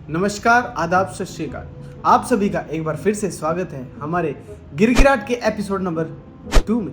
नमस्कार, आदाब, सत श्री अकाल। आप सभी का एक बार फिर से स्वागत है हमारे गिरगिराट के एपिसोड नंबर 2 में।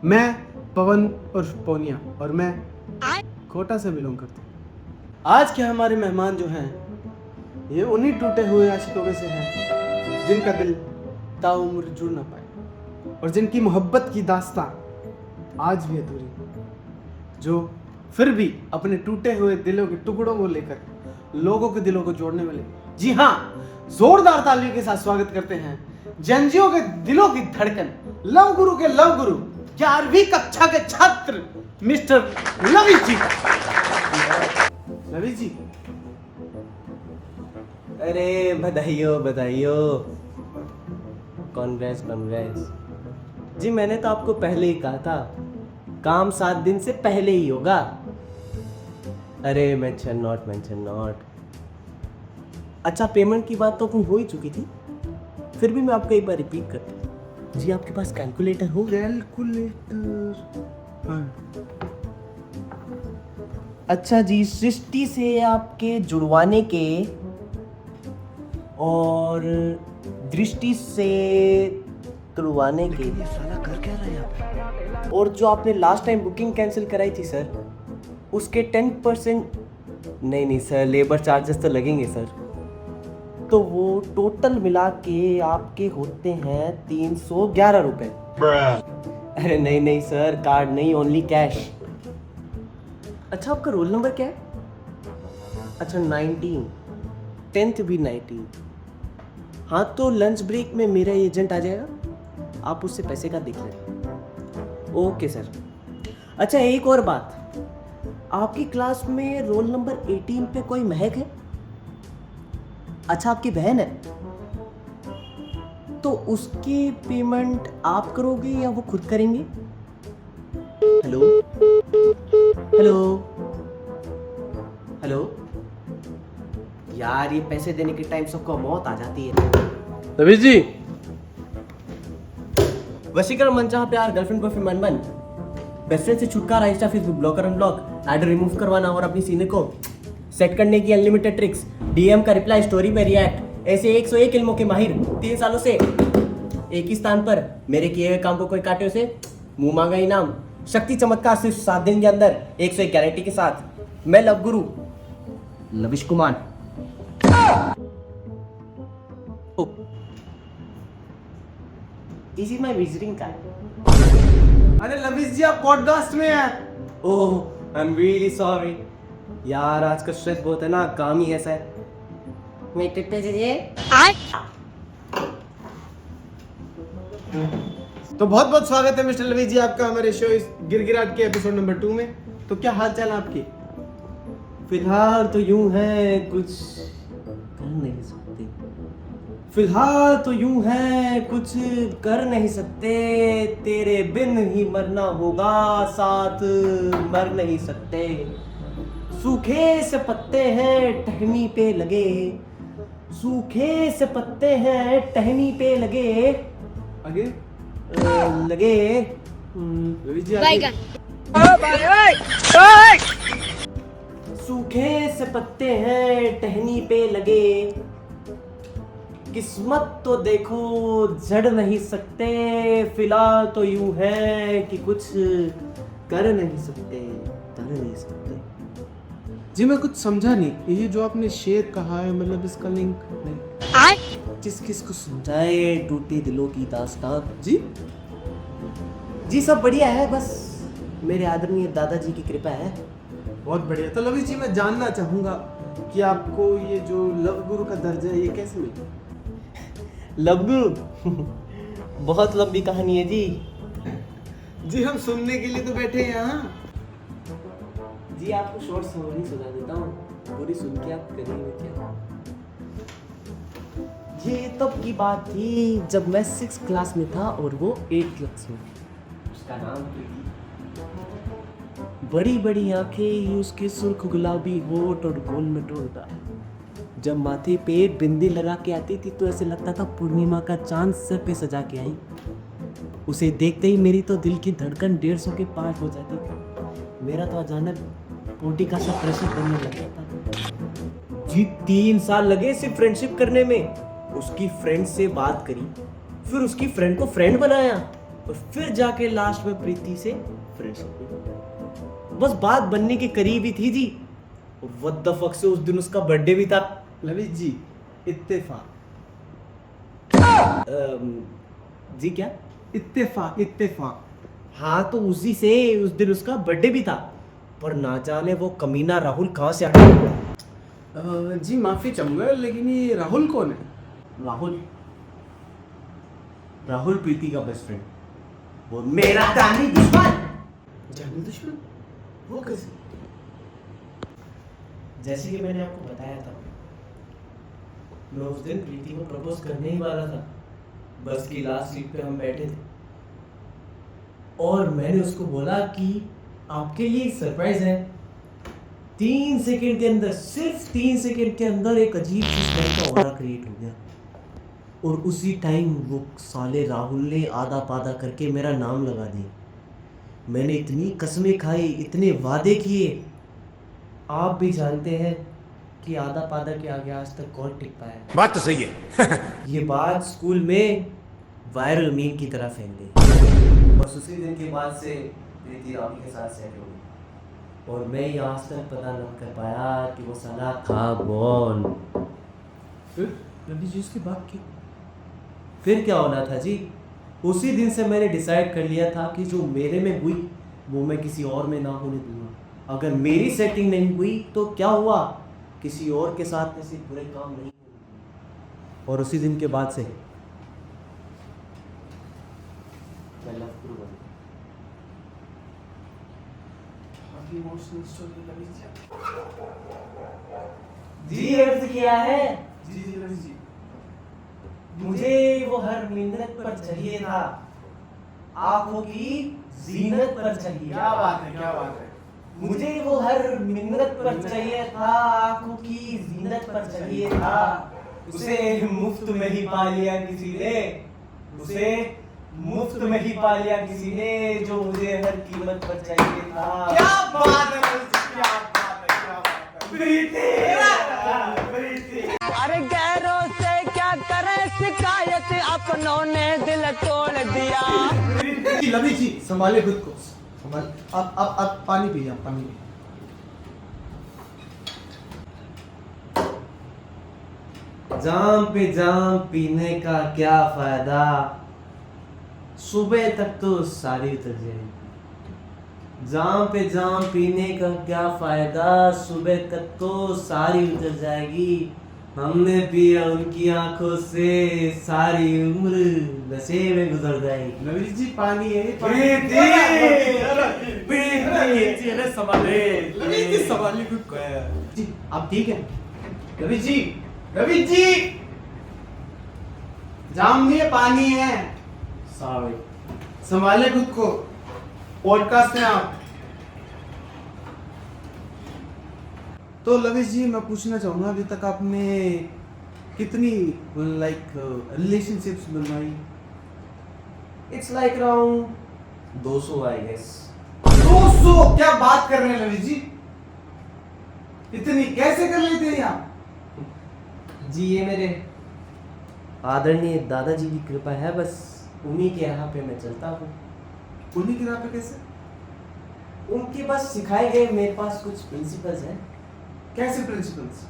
मैं पवन उर्फ पोनिया और मैं कोटा से बिलोंग करता हूँ। आज के हमारे मेहमान जो हैं ये उन्हीं टूटे हुए आशिकों में से हैं जिनका दिल ताउम्र जुड़ ना पाए और जिनकी मोहब्बत की दास्तां आज भी अधूरी है, जो फिर भी अपने टूटे हुए दिलों के टुकड़ों को लेकर लोगों के दिलों को जोड़ने वाले। जी हाँ, जोरदार तालियों के साथ स्वागत करते हैं जंजियों के दिलों की धड़कन, लव गुरु के लव गुरु, 11वीं कक्षा के छात्र मिस्टर लविश जी। लविश जी, अरे बधाइयो बधाइयो, कॉन्ग्रेस। जी मैंने तो आपको पहले ही कहा था, काम 7 दिन से पहले ही होगा। अरे मेंशन नॉट। अच्छा, पेमेंट की बात तो हो ही चुकी थी, फिर भी मैं आपको एक बार रिपीट करता हूँ। जी आपके पास कैलकुलेटर हो? अच्छा जी, सृष्टि से आपके जुड़वाने के और दृष्टि से तुड़वाने के, ये साला कर क्या रहा है यहाँ पे? और जो आपने लास्ट टाइम बुकिंग कैंसिल कराई थी सर, उसके 10% नहीं सर, लेबर चार्जेस तो लगेंगे सर, तो वो टोटल मिला के आपके होते हैं 311 रुपए। अरे नहीं सर, कार्ड नहीं, ओनली कैश। अच्छा, आपका रोल नंबर क्या है? अच्छा 19, 10th भी 19। हाँ तो लंच ब्रेक में मेरा एजेंट आ जाएगा, आप उससे पैसे का देख लें। Okay sir. अच्छा एक और बात, आपकी क्लास में रोल नंबर 18 पे कोई महक है? अच्छा आपकी बहन है, तो उसकी पेमेंट आप करोगे या वो खुद करेंगे? हेलो यार, ये पैसे देने के टाइम सबको मौत आ जाती है। लविश जी, वशीकरण मनचाहा प्यार, गर्लफ्रेंड बॉयफ्रेंड मन मन, बेस्ट फ्रेंड से छुटकारा, Insta Facebook blocker unblock, add remove करवाना और अपनी सीने को सेट करने की अनलिमिटेड ट्रिक्स, डीएम का रिप्लाई, स्टोरी पे रिएक्ट, ऐसे 101 इल्मों के माहिर, 3 सालों से एक ही स्थान पर, मेरे किए हुए काम को कोई काटे उसे मुंह मांगा इनाम, शक्ति चमत्कार सिर्फ 7 दिन के अंदर 101 गारंटी के साथ। मैं love Guru lavish Kumar. This is my visiting card. अरे लविश जी, आप पॉडकास्ट में हैं। ओह, आई एम रियली सॉरी यार, आज का स्ट्रेस बहुत है ना, काम ही ऐसा है। मैं टिप्पे दीजिए। तो बहुत बहुत स्वागत है मिस्टर लविश जी आपका हमारे शो इस गिरगिराट के एपिसोड नंबर 2 में। तो क्या हाल चाल आपके? फिलहाल तो यूं है, कुछ कर नहीं सकते। फिलहाल तो यूं है, कुछ कर नहीं सकते, तेरे बिन ही मरना होगा, साथ मर नहीं सकते। सूखे से पत्ते हैं टहनी पे लगे, सूखे से पत्ते हैं टहनी पे लगे, आगे लगे लविश जी आगे। सूखे से पत्ते हैं टहनी पे लगे, किस्मत तो देखो झड़ नहीं सकते, फिलहाल तो यूं है कि कुछ कर नहीं सकते। जी मैं कुछ समझा नहीं, ये जो आपने शेर कहा है मतलब इसका लिंक नहीं। किस को समझाए टूटे दिलों की दास्तां। जी सब बढ़िया है, बस मेरे आदरणीय दादाजी की कृपा है। बहुत बढ़िया। तो लविश जी, मैं जानना चाहूंगा कि आपको ये जो लव गुरु का दर्जा है ये कैसे मिला? लव गुरु बहुत लंबी कहानी है जी। जी हम सुनने के लिए तो बैठे हैं यहाँ। जी आपको शॉर्ट समरी सुना देता हूँ, पूरी सुन के आप करेंगे क्या। ये तब की बात थी जब मैं 6th क्लास में था और वो 8th क्लास में। उसका नाम बड़ी बड़ी आंखें, उसके सुर्ख गुलाबी होठ और गोल में टोरदा। जब माथे पे बिंदी लगा के आती थी तो ऐसे लगता था पूर्णिमा का चांद सर पे सजा के आई। उसे देखते ही मेरी तो दिल की धड़कन 150 के पार हो जाती थी। मेरा तो अचानक पोटी का सा प्रेशर बनने लग जाता था। जी 3 साल लगे सिर्फ फ्रेंडशिप करने में। उसकी फ्रेंड से बात करी, फिर उसकी फ्रेंड को फ्रेंड बनाया और फिर जाके लास्ट में प्रीति से फ्रेंडशिप हुई। बस बात बनने के करीब ही थी जी। व्हाट द फक से उस दिन उसका बर्थडे भी था। लविश जी, इत्तेफाक। जी क्या? इत्तेफाक इत्तेफाक। हाँ तो उसी से उस दिन उसका बर्थडे भी था, पर ना जाने वो कमीना राहुल कहाँ से आ गया। जी माफी चाहूंगा, लेकिन ये राहुल कौन है? राहुल राहुल प्रीति का बेस्ट फ्रेंड, वो मेरा जानी दुश्मन। जानी दुश्मन? वो कैसे? जैसे कि मैंने आपको बताया था, मैं उस दिन प्रीति को प्रपोज करने ही वाला था। बस की लास्ट सीट पे हम बैठे थे और मैंने उसको बोला कि आपके लिए एक सरप्राइज है। 3 सेकंड के अंदर, सिर्फ 3 सेकंड के अंदर एक अजीब सी स्मेल का ऑरा क्रिएट हो गया और उसी टाइम वो साले राहुल ने आधा पादा करके मेरा नाम लगा दिया। मैंने इतनी कसमें खाई, इतने वादे किए। आप भी जानते हैं कि आधा पादा के आगे आज तक कौन टिक पाया। बात तो सही है। ये बात स्कूल में वायरल मीम की तरह फैल गई। बस उसी दिन के बाद से प्रीति राहुल के साथ सेट हो गई और मैं ये आज तक पता न कर पाया कि वो साला था कौन। फिर लविश जी इसकी बात की? फिर क्या होना था जी, उसी दिन से मैंने डिसाइड कर लिया था कि जो मेरे में हुई वो मैं किसी और में ना होने दूंगा। अगर मेरी सेटिंग नहीं हुई तो क्या हुआ, किसी और के साथ ऐसे बुरे काम नहीं होंगे। और उसी दिन के बाद से मैं लव गुरु बन गया। काफी इमोशनल स्टोरी लविश जी। जी अर्थ किया है। जी जी लविश जी। मुझे वो हर मिन्नत पर चाहिए था, आंखों की जीनत पर चाहिए। क्या बात है, क्या बात है। मुझे वो हर मिन्नत पर चाहिए था, आंखों की जीनत पर चाहिए था। उसे मुफ्त में ही पा लिया किसी ने, उसे मुफ्त में ही पा लिया किसी ने, जो मुझे हर कीमत पर चाहिए था। क्या बात है लविश जी, क्या बात है, क्या बात है। प्रीति, प्रीति। अरे गैरों से क्या करें शिकायत, अपनों ने दिल तोड़ दिया। जी लविश जी, संभाले खुद को, संभाल। आप पानी पीजिए, आप पानी पीजिए। जाम पे जाम पीने का क्या फायदा, सुबह तक तो सारी उतर जाएगी। जाम पे जाम पीने का क्या फायदा, सुबह तक तो सारी उतर जाएगी। हमने पिया उनकी आंखों से, सारी उम्र नशे में गुजर जाएगी। लविश जी पानी है, लविश जी संभालिए खुद को। जी आप ठीक है? लविश जी, लविश जी, जाम नहीं है, पानी है। सॉरी। संभाले खुद को, पॉडकास्ट में आप। तो लविश जी मैं पूछना चाहूंगा, अभी तक आपने कितनी रिलेशनशिप्स बनवाई? It's like around 200 I guess. 200? क्या बात कर रहे हैं लविश जी, इतनी कैसे कर लेते हैं आप? जी ये मेरे आदरणीय दादाजी की कृपा है, बस उन्हीं के राह पे मैं चलता हूँ। उन्हीं की राह पे कैसे? उनके बस सिखाए गए मेरे पास कुछ प्रिंसिपल्स हैं। कैसे प्रिंसिपल्स?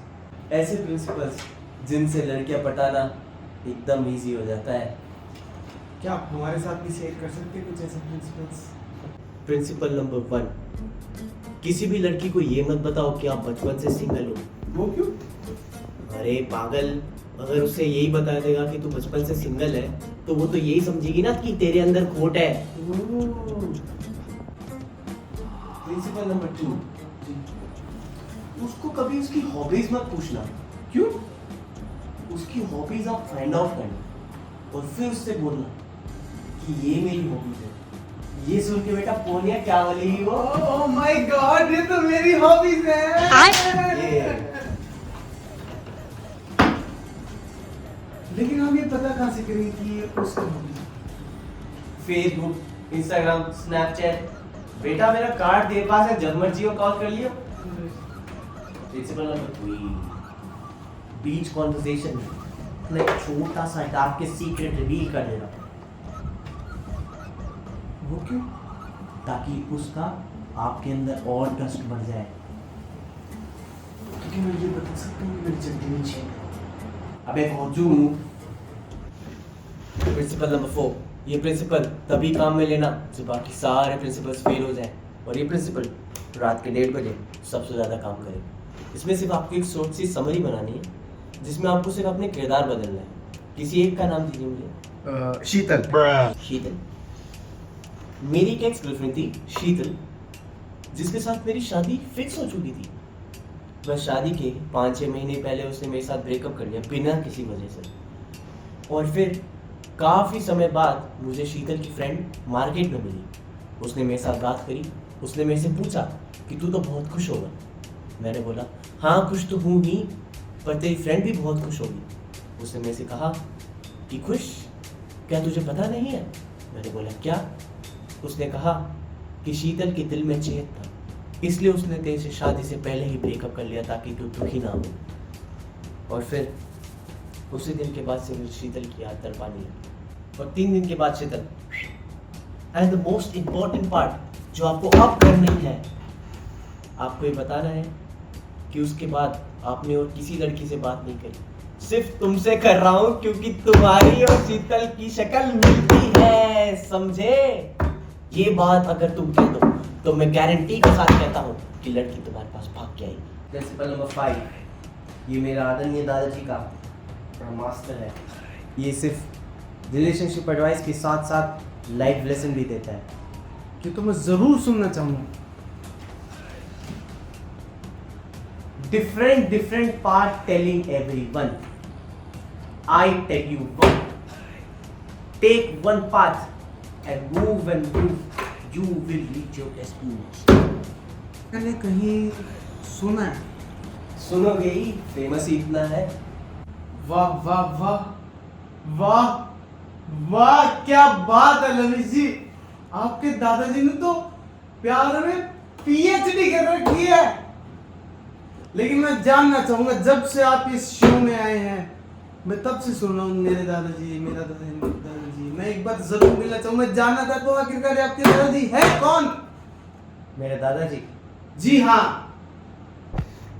ऐसे प्रिंसिपल्स जिनसे लड़कियां पटाना एकदम इजी हो जाता है। क्या आप हमारे साथ भी शेयर कर सकते हैं कुछ ऐसे प्रिंसिपल्स? प्रिंसिपल नंबर 1, किसी भी लड़की को ये मत बताओ कि आप बचपन से सिंगल हो। वो क्यों? अरे पागल, अगर उसे यही बता देगा कि तू बचपन से सिंगल है तो वो तो यही समझेगी ना कि तेरे अंदर खोट है। प्रिंसिपल नंबर 2, उसको कभी उसकी हॉबीज मत पूछना। क्यों? उसकी हॉबीज आप फाइंड आउट करना और फिर उससे बोलना कि ये मेरी हॉबीज है। ये सुन के बेटा पोनिया क्या बोली वो? ओह माय गॉड, ये तो मेरी हॉबीज है। लेकिन हम ये पता कहाँ से करें कि ये उसकी हॉबीज है? Facebook, Instagram, Snapchat. बेटा मेरा कार्ड तेरे पास है, जब मर्जी हो कॉल कर लियो। प्रिंसिपल नंबर 3, बीच कॉन्वर्सेशन में अपना एक छोटा सा डार्क के सीक्रेट रिवील कर देना, वो क्यों? ताकि उसका आपके अंदर और ट्रस्ट बढ़ जाए। क्योंकि मैं ये बता सकता हूँ कि मेरी चड्डी में छेद है। अबे खोजू। प्रिंसिपल नंबर 4, ये प्रिंसिपल तभी काम में लेना जब बाकी सारे प्रिंसिपल्स फेल हो जाए, और ये प्रिंसिपल रात के 1:30 बजे सबसे ज़्यादा काम करे। इसमें सिर्फ आपको एक शॉर्ट सी समरी बनानी है जिसमें आपको सिर्फ अपने किरदार बदलना है। किसी एक का नाम दीजिए मुझे। शीतल। शीतल। मेरी एक एक्स गर्लफ्रेंड थी शीतल, जिसके साथ मेरी शादी फिक्स हो चुकी थी। बस शादी के 5-6 महीने पहले उसने मेरे साथ ब्रेकअप कर लिया बिना किसी वजह से। और फिर काफ़ी समय बाद मुझे शीतल की फ्रेंड मार्केट में मिली। उसने मेरे साथ बात करी। उसने मेरे से पूछा कि तू तो बहुत खुश होगा। मैंने बोला हाँ खुश तो हूँ ही, पर तेरी फ्रेंड भी बहुत खुश होगी। उसने मेरे से कहा कि खुश? क्या तुझे पता नहीं है? मैंने बोला क्या? उसने कहा कि शीतल के दिल में छेद था, इसलिए उसने तेरे से शादी से पहले ही ब्रेकअप कर लिया ताकि तू दुखी ना हो। और फिर उसी दिन के बाद से मुझे शीतल की याद तड़पाने लगी। और 3 दिन के बाद Sheetal. And the most important part जो आपको अब करनी है, आपको ये बताना है कि उसके बाद आपने और किसी लड़की से बात नहीं करी। सिर्फ तुमसे कर रहा हूँ क्योंकि तुम्हारी और शीतल की शक्ल मिलती है, समझे? ये बात अगर तुम कह दो तो मैं गारंटी के साथ कहता हूँ कि लड़की तुम्हारे पास भाग के आएगी। प्रिंसिपल नंबर 5, ये मेरा आदरणीय दादाजी का मास्टर है। ये सिर्फ रिलेशनशिप एडवाइस के साथ साथ लाइफ लेसन भी देता है। कि तो मैं जरूर सुनना चाहूँगा। different part telling everyone. I tell you one. Take one path and move. You will reach your destination. मैंने कहीं सुना है। सुनोगे ही, फेमस ही इतना है। वाह वाह वाह वाह वाह, क्या बात है ललित जी। आपके दादाजी ने तो प्यार में PhD कर रखी है। लेकिन मैं जानना चाहूंगा, जब से आप इस शो में आए हैं मैं तब से सुन रहा हूँ मेरे दादाजी, मेरा दादाजी। मैं एक बार जरूर मिलना चाहूंगा। मैं जानना चाहता हूँ आखिरकार आपके दादाजी है कौन? मेरे दादाजी? जी हाँ,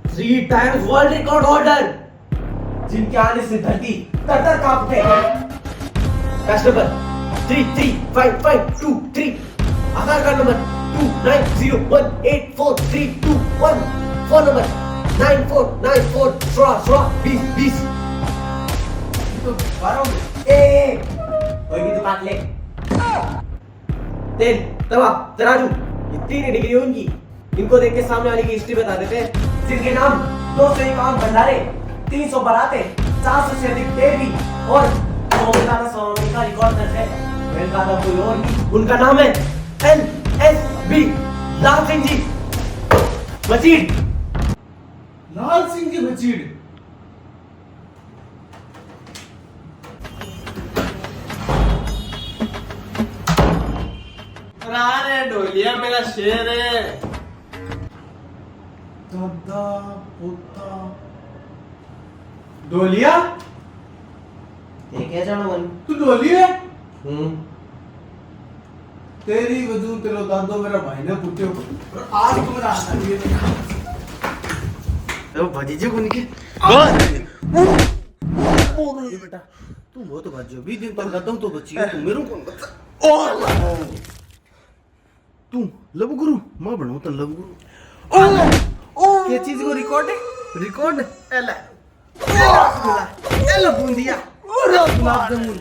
3 times वर्ल्ड रिकॉर्ड होल्डर, जिनके आने से धरती तर कांपते हैं। बैच नंबर 335523, आधार कार्ड नंबर 2901843221, फोन नंबर 94942020। तो 12 कोई भी तो काट ले। तेल, तवा, तराजू, ये 3 डिग्री उनकी। इनको देख के सामने वाले की हिस्ट्री बता देते हैं, जिनके नाम 251 भंडारे, 300 बराते, 400 से अधिक देवी और 100 का रिकॉर्ड दर्ज है। इनका नाम कोई और नहीं, उनका नाम है LSB लाल सिंह जी मचीड़। लाल सिंह जी मचीड़। अरे ढोलिया मेरा शेर है। दादा पोता डोलिया, ये क्या जाना मन? तू डोली है? तेरी वजह तेरा दादो मेरा भाई ने पुट्टियो और आज तुम रास्ता लिए तो भजीजे को निके बोल बेटा, तू वो तो भजो भी दिन पर गाता हूं तो बच्ची तू मेरे को बता। तू लव गुरु मां बनाओ तो लव गुरु। क्या चीज को रिकॉर्ड है? रिकॉर्ड एला एला बूंदिया गुलाब जामुन